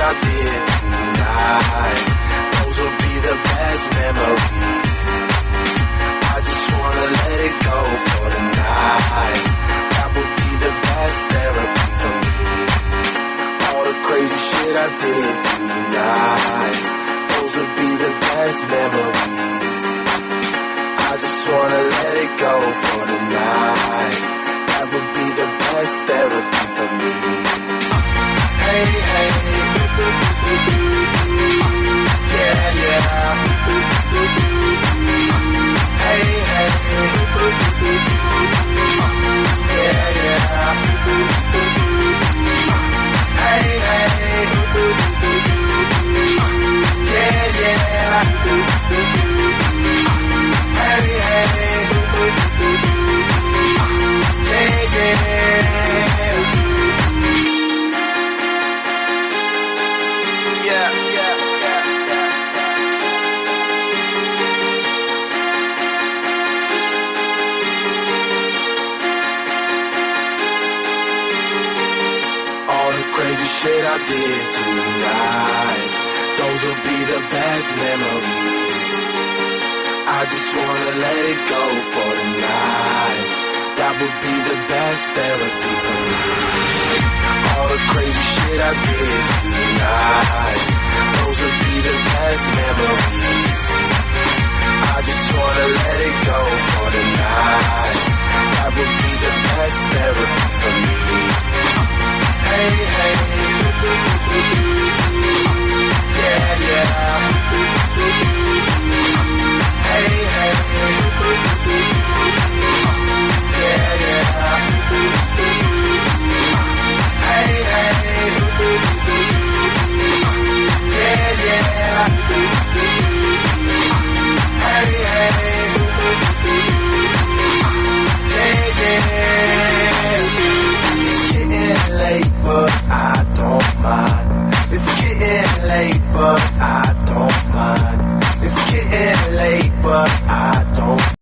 I did tonight. Those will be the best memories. I just wanna let it go for the night. That would be the best therapy for me. All the crazy shit I did tonight. Those would be the best memories. I just wanna let it go for the night. That would be the best therapy for me. Hey, hey, yeah, yeah. Hey, hey, yeah, yeah. Hey, hey, yeah, yeah. Hey, hey, yeah, yeah. Crazy shit I did tonight. Those will be the best memories. I just wanna let it go for the night. That would be the best therapy for me. All the crazy shit I did tonight. Those will be the best memories. I just wanna let it go for the night. That would be the best therapy for me. Hey, hey, yeah, yeah. Hey, hey, yeah, yeah. Hey, hey, yeah, yeah.